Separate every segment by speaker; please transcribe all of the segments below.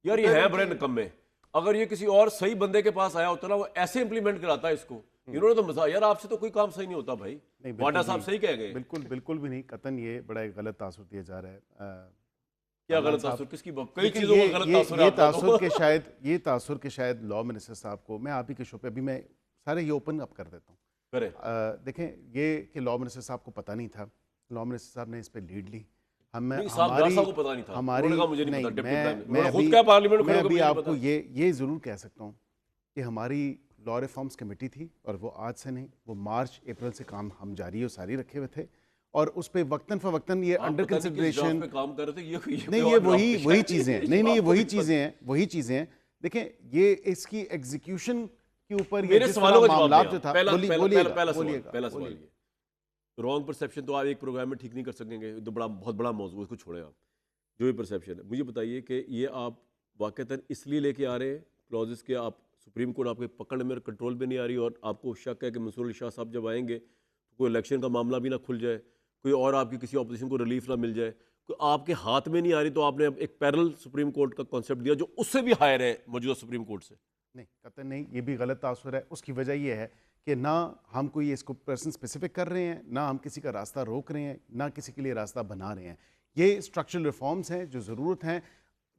Speaker 1: یار یہ ہے بڑے نکمے. اگر یہ کسی اور صحیح بندے کے پاس آیا ہوتا نا, وہ ایسے امپلیمنٹ کراتا ہے اس کو. انہوں نے تو مزہ, یار آپ سے تو کوئی کام صحیح نہیں ہوتا بھائی. واڈا صاحب صحیح کہہ گئے.
Speaker 2: بالکل بھی نہیں قطن, یہ بڑا ایک غلط تاثر دیا جا رہا ہے.
Speaker 1: کیا غلط تاثر, کس کی بات؟ کئی چیزوں کا غلط تاثر ہے.
Speaker 2: یہ تاثر کہ شاید لا منسٹر صاحب کو, میں آپ ہی کے شو پہ ابھی میں سارے یہ اوپن اپ کر دیتا ہوں. دیکھیں یہ کہ لا منسٹر صاحب کو پتہ نہیں تھا, لا منسٹر صاحب نے اس پہ لیڈ لی. میں ابھی آپ کو یہ ضرور کہہ سکتا ہوں کہ ہماری لا ریفارمز کمیٹی تھی, اور وہ آج سے نہیں, وہ مارچ اپریل سے کام ہم جاری و ساری رکھے ہوئے تھے, اور اس پہ وقتاً فوقتاً یہ انڈر کنسیڈریشن نہیں, یہ وہی چیزیں ہیں. نہیں یہ وہی چیزیں ہیں. دیکھیں یہ اس کی ایگزیکیوشن کے اوپر
Speaker 1: میرے سوالوں کا معاملات جو تھا, پہلا سوال یہ رانگ پرسیپشن تو آپ ایک پروگرام میں ٹھیک نہیں کر سکیں گے, تو بہت بڑا موضوع, اس کو چھوڑیں آپ. جو بھی پرسیپشن ہے, مجھے بتائیے کہ یہ آپ واقعتاً اس لیے لے کے آ رہے ہیں کلوزز کے, آپ سپریم کورٹ آپ کے پکڑ میں کنٹرول میں نہیں آ رہی, اور آپ کو شک ہے کہ منصور علی شاہ صاحب جب آئیں گے تو کوئی الیکشن کا معاملہ بھی نہ کھل جائے, کوئی اور آپ کی کسی اپوزیشن کو ریلیف نہ مل جائے, کوئی آپ کے ہاتھ میں نہیں آ رہی, تو آپ نے ایک پیرل سپریم کورٹ کا کانسیپٹ دیا جو اس سے بھی ہائر ہے موجودہ سپریم کورٹ سے.
Speaker 2: نہیں قطعاً نہیں, یہ بھی غلط تاثر ہے. اس کی وجہ یہ ہے کہ نہ ہم کوئی اس کو پرسن اسپیسیفک کر رہے ہیں, نہ ہم کسی کا راستہ روک رہے ہیں, نہ کسی کے لیے راستہ بنا رہے ہیں. یہ اسٹرکچرل ریفارمز ہیں جو ضرورت ہیں,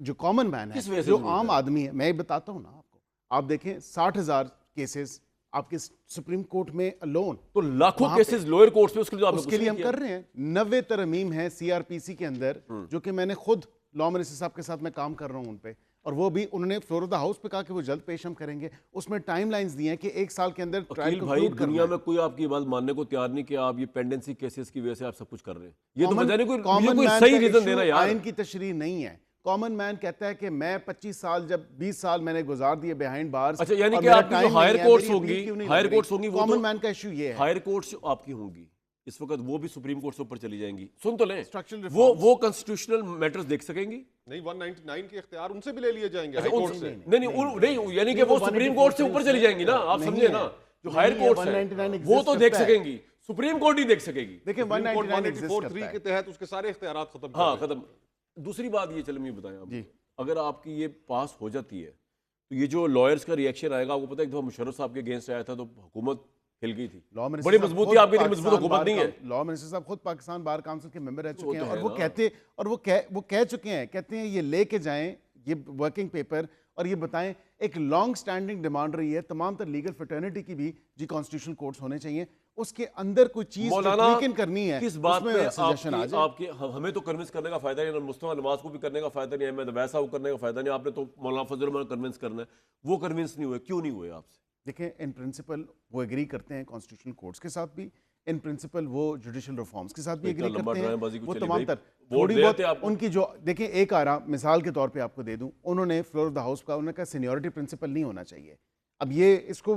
Speaker 2: جو کامن مین ہے, جو عام آدمی ہے. میں بتاتا ہوں نا آپ کو, آپ دیکھیں 60,000 کیسز آپ کے سپریم کورٹ میں الون,
Speaker 1: تو لاکھوں کیسز لوئر کورٹس میں,
Speaker 2: اس کے لیے ہم کر رہے ہیں. 90 ترمیم ہیں سی آر پی سی کے اندر, جو کہ میں نے خود لا منسٹر صاحب کے ساتھ میں کام کر رہا ہوں ان پہ, اور وہ بھی انہوں نے فلور آف دا ہاؤس پہ کہا کہ وہ جلد پیش ہم کریں گے. اس میں ٹائم لائنز دی ہیں کہ 1 سال کے اندر ٹرائل
Speaker 1: بھائی دنیا میں کوئی آپ کی بات ماننے کو تیار نہیں کہ آپ یہ پینڈنسی کیسز کی وجہ سے آپ سب کچھ کر رہے ہیں. یہ تو وجہ نہیں, کوئی صحیح ریزن دینا یار.
Speaker 2: آئین کی تشریح نہیں ہے. کامن مین کہتا ہے کہ میں 25 سال جب 20 سال میں نے گزار دیے بیہائنڈ بارز.
Speaker 1: اچھا یعنی کہ آپ کی جو ہائر کورٹس ہوں گی,
Speaker 2: کامن مین کا ایشو یہ ہے.
Speaker 1: ہائر کورٹس آپ کی ہوں گی اس وقت, وہ بھی سپریم کورٹ سے اوپر چلی جائیں گی. سن تو لیں, وہ کنسٹیٹیوشنل میٹرز دیکھ سکیں گی.
Speaker 3: نہیں 199 کے اختیار ان سے بھی لے لیے جائیں گے.
Speaker 1: نہیں یعنی کہ وہ سپریم کورٹ سے اوپر چلی جائیں گی نا, آپ سمجھے نا. جو ہائر کورٹس ہیں وہ تو دیکھ سکیں گی, سپریم کورٹ نہیں دیکھ سکے گی.
Speaker 2: دیکھیں
Speaker 3: 184(3) کے تحت اس کے سارے اختیارات ختم.
Speaker 1: ہاں ختم. دوسری بات یہ, چلیں مجھے بتائیں آپ, اگر آپ کی یہ پاس ہو جاتی ہے تو یہ جو لائرز کا ریئیکشن آئے گا, آپ کو پتہ ہے ایک دفعہ مشرف صاحب کے اگینسٹ آیا تھا تو حکومت ہل گئی تھی. بڑی مضبوط تھی آپ کی, مضبوط حکومت نہیں ہے.
Speaker 2: لا منسٹر صاحب خود پاکستان بار کونسل کے ممبر رہ چکے ہیں, اور وہ کہہ چکے ہیں, کہتے ہیں یہ لے کے جائیں یہ ورکنگ پیپر, اور یہ بتائیں ایک لانگ سٹینڈنگ ڈیمانڈ رہی ہے تمام تر لیگل فرٹرنیٹی کی بھی, جی کانسٹیٹیوشنل کورٹس ہونے چاہیے. اس کے اندر کوئی چیز لیکن کرنی ہے,
Speaker 1: کس بات میں آپ کے ہمیں تو کنونس کرنے کا فائدہ نہیں, مصطفیٰ نواز کو بھی کرنے کا فائدہ نہیں, احمد ویسا کو کرنے کا فائدہ نہیں. آپ نے تو مولانا فضل الرحمان کنونس کرنا ہے, وہ کنونس نہیں ہوئے. کیوں نہیں ہوئے آپ سے؟
Speaker 2: دیکھیں ان پرنسپل وہ ایگری کرتے ہیں کانسٹیٹیوشنل کورٹس کے ساتھ بھی, ان پرنسپل وہ جوڈیشل ریفارمز کے ساتھ بھی ایگری کرتے ہیں. وہ تمام تر تھوڑی بہت ان کی جو دیکھیں, ایک آرا مثال کے طور پہ آپ کو دے دوں, انہوں نے فلور آف دا ہاؤس کا, انہوں نے کہا سینیورٹی پرنسپل نہیں ہونا چاہیے. اب یہ اس کو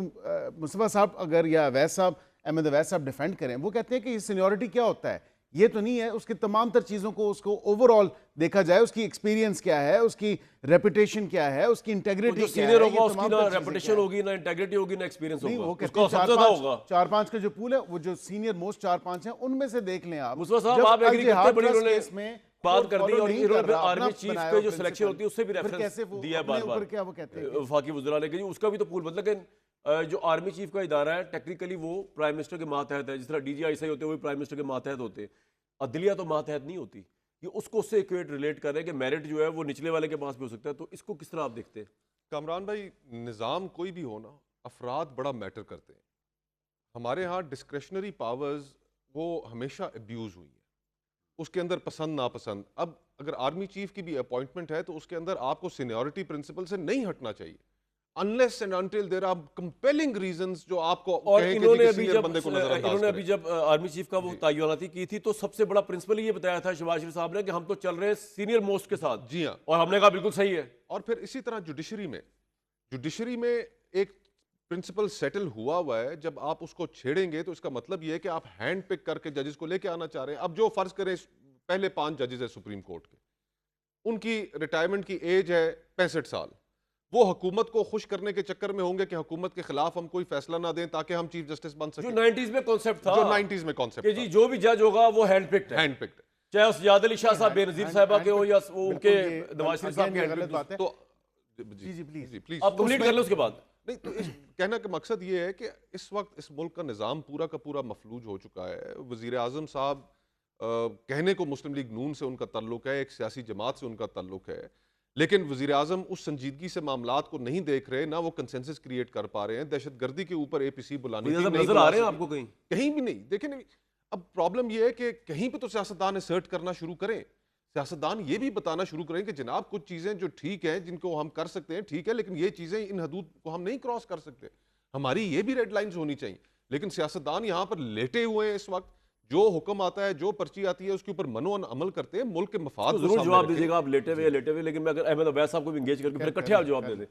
Speaker 2: مصطفیٰ صاحب اگر یا اویس صاحب, احمد اویس صاحب ڈیفینڈ کریں, وہ کہتے ہیں کہ یہ سینیورٹی کیا ہوتا ہے, یہ تو نہیں ہے. اس کے تمام تر چیزوں کو اس کو اوور آل دیکھا جائے, اس کی ایکسپیرینس کیا ہے, اس کی ریپوٹیشن کیا ہے, اس کی انٹیگریٹی کیا ہے.
Speaker 1: اس کی نہ ریپوٹیشن ہوگی, نہ انٹیگریٹی ہوگی, نہ ایکسپیرینس ہوگا. وہ کہتے ہیں
Speaker 2: 4-5 کا جو پول ہے, وہ جو سینئر موسٹ 4-5 ہیں ان میں سے دیکھ لیں آپ.
Speaker 1: مصطفیٰ صاحب آپ ایگری کرتے بڑی انہوں نے بات کر دی, اور انہوں نے آرمی چیف کے جو سلیکشن ہوتی ہے اس سے بھی ریفرنس دیا ہے بار بار.
Speaker 2: کیا وہ کہتے ہیں
Speaker 1: وفاقی وزراء نے کہ اس کا بھی تو پول, مطلب کہ جو آرمی چیف کا ادارہ ہے ٹیکنیکلی وہ پرائم منسٹر کے ماتحت ہے, جس طرح ڈی جی آئی سی ہوتے ہیں وہ پرائم منسٹر کے ماتحت ہوتے ہیں. عدلیہ تو ماتحت نہیں ہوتی. یہ اس کو اس سے ایکویٹ ریلیٹ کر رہے ہیں کہ میرٹ جو ہے وہ نچلے والے کے پاس بھی ہو سکتا ہے. تو اس کو کس طرح آپ دیکھتے ہیں؟
Speaker 3: کامران بھائی, نظام کوئی بھی ہونا, افراد بڑا میٹر کرتے ہیں. ہمارے ہاں ڈسکریشنری پاورز وہ ہمیشہ ابیوز ہوئی ہیں, اس کے اندر پسند ناپسند. اب اگر آرمی چیف کی بھی اپوائنٹمنٹ ہے تو اس کے اندر آپ کو سینیورٹی پرنسپل سے نہیں ہٹنا چاہیے, unless and until there are compelling reasons جو آپ کو کہیں کہ کسی سینئر بندے کو نظر انداز کریں.
Speaker 1: انہوں نے ابھی جب آرمی چیف کا وہ تعیناتی کی تھی تو سب سے بڑا پرنسپل یہ بتایا تھا شہباز شریف صاحب نے کہ ہم تو چل رہے ہیں سینئر موسٹ کے ساتھ.
Speaker 3: جی ہاں,
Speaker 1: اور ہم نے کہا بالکل صحیح ہے.
Speaker 3: اور پھر اسی طرح جوڈیشری میں ایک پرنسپل سیٹل ہوا ہے. جب آپ اس کو چھیڑیں گے تو اس کا مطلب یہ ہے کہ آپ ہینڈ پک کر کے ججز کو لے کے آنا چاہ رہے ہیں. اب جو فرض کریں پہلے 5 ججز ہیں سپریم کورٹ کے, ان کی ریٹائرمنٹ کی ایج ہے 65 سال. وہ حکومت کو خوش کرنے کے چکر میں ہوں گے کہ حکومت کے خلاف ہم کوئی فیصلہ نہ دیں تاکہ ہم چیف جسٹس بن سکیں.
Speaker 1: جو 90s میں کانسیپٹ تھا,
Speaker 3: جو 90s میں کانسیپٹ
Speaker 1: کہ جی جو بھی جج ہوگا وہ ہینڈ پکڈ ہے, چاہے اس سجاد علی شاہ صاحب بے نظیر صاحبہ کے ہو یا ان کے نواز شریف صاحب کے.
Speaker 2: تو جی پلیز
Speaker 1: آپ کمپلیٹ کر لیں اس کے بعد.
Speaker 3: نہیں تو کہنا کا مقصد یہ ہے کہ اس وقت اس ملک کا نظام پورا کا پورا مفلوج ہو چکا ہے. وزیر اعظم صاحب کہنے کو مسلم لیگ نون سے ان کا تعلق ہے, ایک سیاسی جماعت سے ان کا تعلق ہے, لیکن وزیر اعظم اس سنجیدگی سے معاملات کو نہیں دیکھ رہے, نہ وہ کنسنسس کریٹ کر پا رہے ہیں. دہشت گردی کے اوپر اے پی سی بلانے
Speaker 1: نظر آ رہے ہیں آپ کو کہیں؟
Speaker 3: کہیں بھی نہیں. دیکھیں اب پرابلم یہ ہے کہ کہیں پہ تو سیاستدان اسرٹ کرنا شروع کریں, سیاستدان یہ بھی بتانا شروع کریں کہ جناب کچھ چیزیں جو ٹھیک ہیں جن کو ہم کر سکتے ہیں ٹھیک ہے, لیکن یہ چیزیں ان حدود کو ہم نہیں کراس کر سکتے, ہماری یہ بھی ریڈ لائنز ہونی چاہیے. لیکن سیاستدان یہاں پر لیٹے ہوئے ہیں اس وقت, جو حکم آتا ہے جو پرچی آتی ہے اس کے اوپر منو عمل کرتے ہیں. ملک کے مفاد
Speaker 1: ضرور جواب دیجیے گا آپ لیٹے ہوئے, لیکن میں اگر احمد عبید صاحب کو بھی انگیج کر کے پھر اکٹھے آپ جواب دے دیں.